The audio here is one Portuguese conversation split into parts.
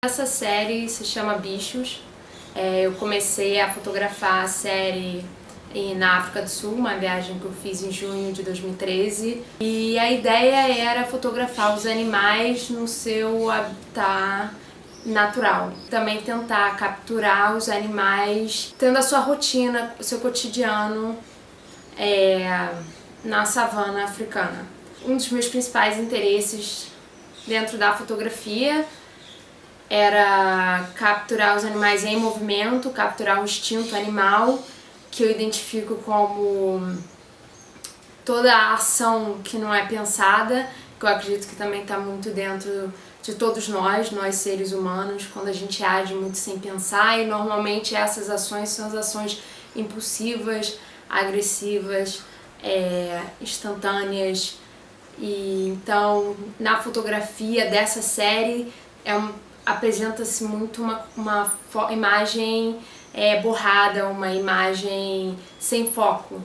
Essa série se chama Bichos. Eu comecei a fotografar a série na África do Sul, uma viagem que eu fiz em junho de 2013. E a ideia era fotografar os animais no seu habitat natural. Também tentar capturar os animais tendo a sua rotina, o seu cotidiano na savana africana. Um dos meus principais interesses dentro da fotografia era capturar os animais em movimento, capturar o instinto animal, que eu identifico como toda a ação que não é pensada, que eu acredito que também está muito dentro de todos nós seres humanos, quando a gente age muito sem pensar, e normalmente essas ações são as ações impulsivas, agressivas, instantâneas. E então, na fotografia dessa série, apresenta-se muito uma imagem borrada, uma imagem sem foco,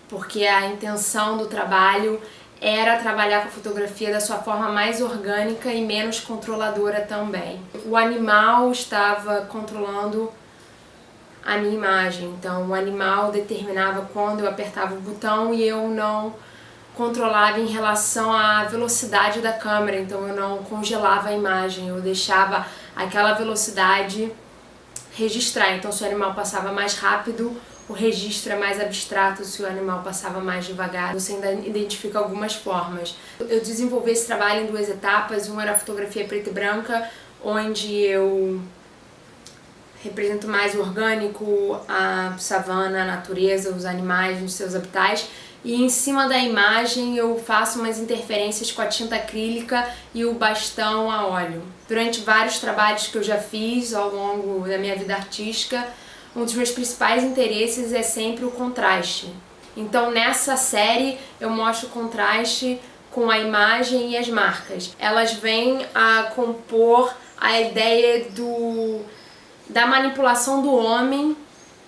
porque a intenção do trabalho era trabalhar com a fotografia da sua forma mais orgânica e menos controladora também. O animal estava controlando a minha imagem, então o animal determinava quando eu apertava o botão e eu não controlava em relação à velocidade da câmera, então eu não congelava a imagem, eu deixava aquela velocidade registrar. Então se o animal passava mais rápido, o registro é mais abstrato, se o animal passava mais devagar, você ainda identifica algumas formas. Eu desenvolvi esse trabalho em duas etapas. Uma era a fotografia preta e branca, onde eu represento mais o orgânico, a savana, a natureza, os animais nos seus habitats. E em cima da imagem eu faço umas interferências com a tinta acrílica e o bastão a óleo. Durante vários trabalhos que eu já fiz ao longo da minha vida artística, um dos meus principais interesses é sempre o contraste. Então nessa série eu mostro o contraste com a imagem e as marcas. Elas vêm a compor a ideia da manipulação do homem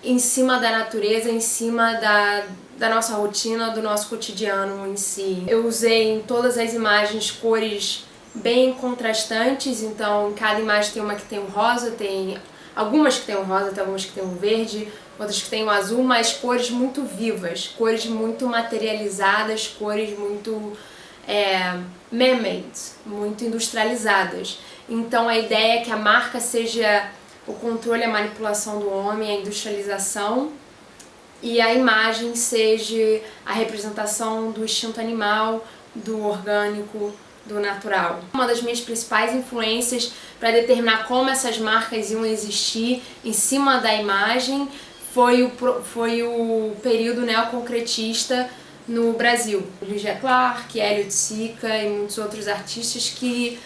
em cima da natureza, em cima da nossa rotina, do nosso cotidiano em si. Eu usei em todas as imagens cores bem contrastantes, então em cada imagem tem uma que tem um rosa, tem algumas que tem um rosa, tem algumas que tem um verde, outras que tem um azul, mas cores muito vivas, cores muito materializadas, cores muito man-made, muito industrializadas. Então a ideia é que a marca seja o controle, a manipulação do homem, a industrialização, e a imagem seja a representação do instinto animal, do orgânico, do natural. Uma das minhas principais influências para determinar como essas marcas iam existir em cima da imagem foi o período neoconcretista no Brasil. Ligia Clark, Hélio de Sica e muitos outros artistas que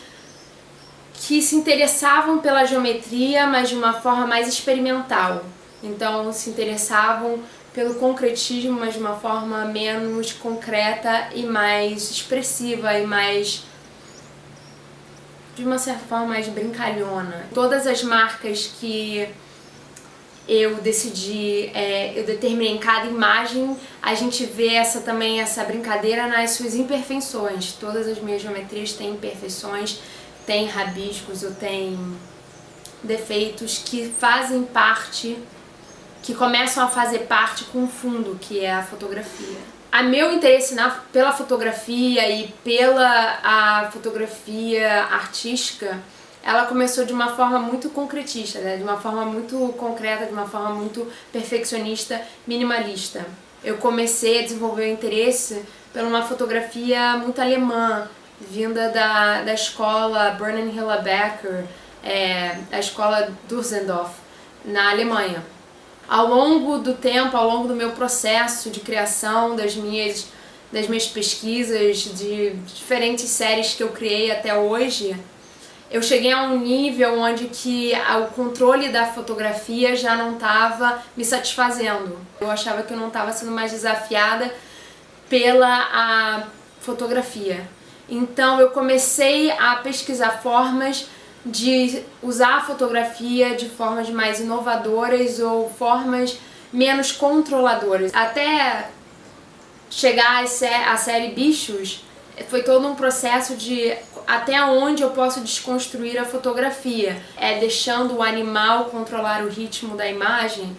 se interessavam pela geometria, mas de uma forma mais experimental. Então se interessavam pelo concretismo, mas de uma forma menos concreta e mais expressiva e mais, de uma certa forma, mais brincalhona. Todas as marcas que eu decidi, eu determinei em cada imagem, a gente vê essa brincadeira nas suas imperfeições. Todas as minhas geometrias têm imperfeições, têm rabiscos ou têm defeitos que fazem parte, que começam a fazer parte com o fundo, que é a fotografia. Meu interesse pela fotografia e pela fotografia artística, ela começou de uma forma muito concretista, né? De uma forma muito concreta, de uma forma muito perfeccionista, minimalista. Eu comecei a desenvolver o interesse por uma fotografia muito alemã, vinda da escola Bernhard Hiller-Becker, a escola Düsseldorf, na Alemanha. Ao longo do tempo, ao longo do meu processo de criação, das minhas pesquisas, de diferentes séries que eu criei até hoje, eu cheguei a um nível onde que o controle da fotografia já não estava me satisfazendo. Eu achava que eu não estava sendo mais desafiada pela fotografia. Então eu comecei a pesquisar formas de usar a fotografia de formas mais inovadoras ou formas menos controladoras. Até chegar à série Bichos, foi todo um processo de até onde eu posso desconstruir a fotografia? É deixando o animal controlar o ritmo da imagem?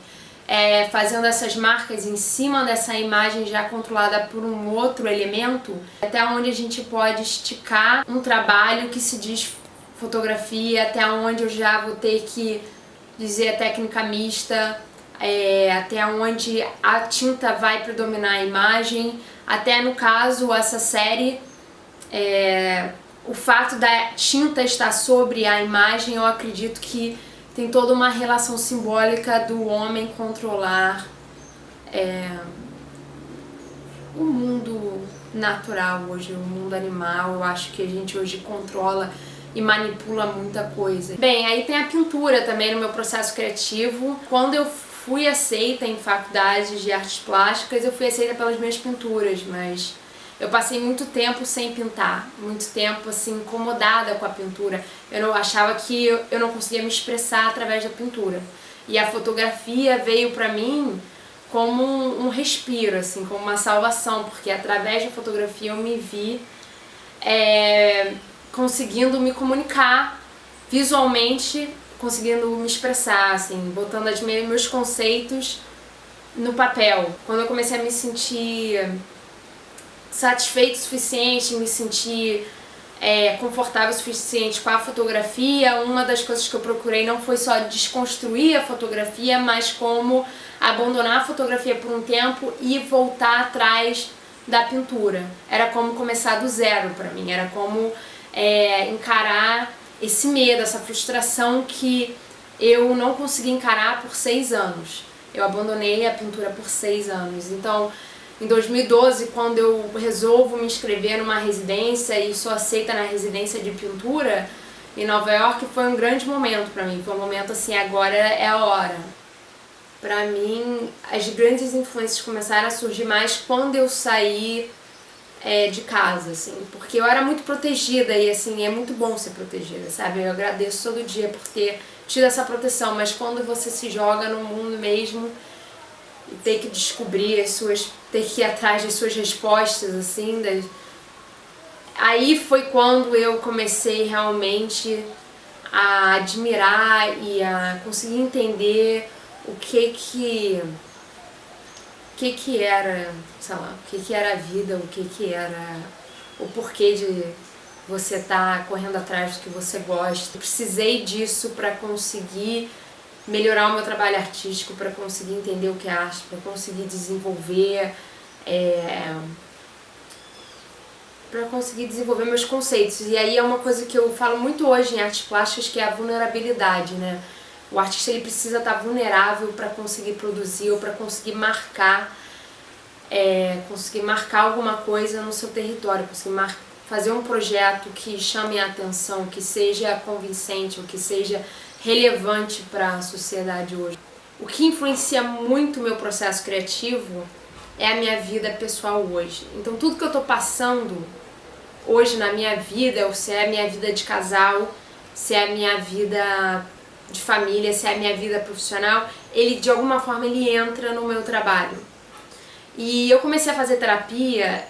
Fazendo essas marcas em cima dessa imagem já controlada por um outro elemento? Até onde a gente pode esticar um trabalho que se diz fotografia? Até onde eu já vou ter que dizer a técnica mista? Até onde a tinta vai predominar a imagem? Até, no caso, essa série, o fato da tinta estar sobre a imagem, eu acredito que tem toda uma relação simbólica do homem controlar o mundo natural hoje, o mundo animal. Eu acho que a gente hoje controla e manipula muita coisa. Bem, aí tem a pintura também no meu processo criativo. Quando eu fui aceita em faculdades de artes plásticas, eu fui aceita pelas minhas pinturas, mas eu passei muito tempo sem pintar, muito tempo assim incomodada com a pintura. Eu achava que eu não conseguia me expressar através da pintura. E a fotografia veio pra mim como um respiro, assim, como uma salvação, porque através da fotografia eu me vi conseguindo me comunicar visualmente, conseguindo me expressar, assim, botando meus conceitos no papel. Quando eu comecei a me sentir satisfeito o suficiente, me sentir confortável o suficiente com a fotografia, uma das coisas que eu procurei não foi só desconstruir a fotografia, mas como abandonar a fotografia por um tempo e voltar atrás da pintura. Era como começar do zero pra mim, era como encarar esse medo, essa frustração que eu não consegui encarar por 6 anos. Eu abandonei a pintura por 6 anos. Então, em 2012, quando eu resolvo me inscrever numa residência e sou aceita na residência de pintura em Nova York, foi um grande momento pra mim. Foi um momento assim, agora é a hora. Pra mim, as grandes influências começaram a surgir mais quando eu saí de casa, assim, porque eu era muito protegida e assim, é muito bom ser protegida, sabe? Eu agradeço todo dia por ter tido essa proteção, mas quando você se joga no mundo mesmo e tem que descobrir ter que ir atrás das suas respostas, assim, aí foi quando eu comecei realmente a admirar e a conseguir entender o que era, sei lá, o que era a vida, o que era o porquê de você estar correndo atrás do que você gosta. Eu precisei disso para conseguir melhorar o meu trabalho artístico, para conseguir entender o que é arte, para conseguir desenvolver, para conseguir desenvolver meus conceitos. E aí é uma coisa que eu falo muito hoje em artes plásticas, que é a vulnerabilidade, né? O artista ele precisa estar vulnerável para conseguir produzir ou para conseguir marcar alguma coisa no seu território, conseguir fazer um projeto que chame a atenção, que seja convincente, ou que seja relevante para a sociedade hoje. O que influencia muito o meu processo criativo é a minha vida pessoal hoje. Então tudo que eu estou passando hoje na minha vida, ou se é a minha vida de casal, se é a minha vida de família, se é a minha vida profissional, ele de alguma forma ele entra no meu trabalho. E eu comecei a fazer terapia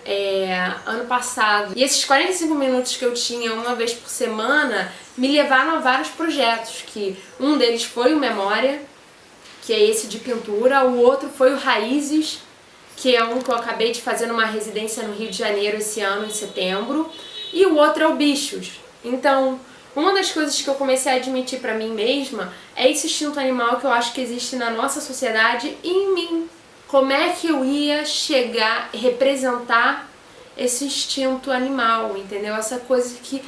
ano passado. E esses 45 minutos que eu tinha uma vez por semana me levaram a vários projetos, que um deles foi o Memória, que é esse de pintura, o outro foi o Raízes, que é um que eu acabei de fazer numa residência no Rio de Janeiro esse ano, em setembro, e o outro é o Bichos. Então, uma das coisas que eu comecei a admitir pra mim mesma é esse instinto animal que eu acho que existe na nossa sociedade e em mim. Como é que eu ia chegar, representar esse instinto animal, entendeu? Essa coisa que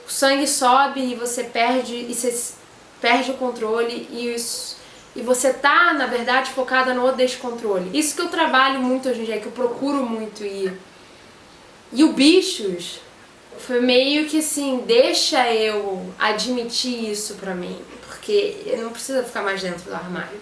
o sangue sobe e você perde o controle e você tá, na verdade, focada no descontrole. Isso que eu trabalho muito hoje em dia, que eu procuro muito ir. E o Bichos foi meio que assim, deixa eu admitir isso pra mim, porque eu não preciso ficar mais dentro do armário.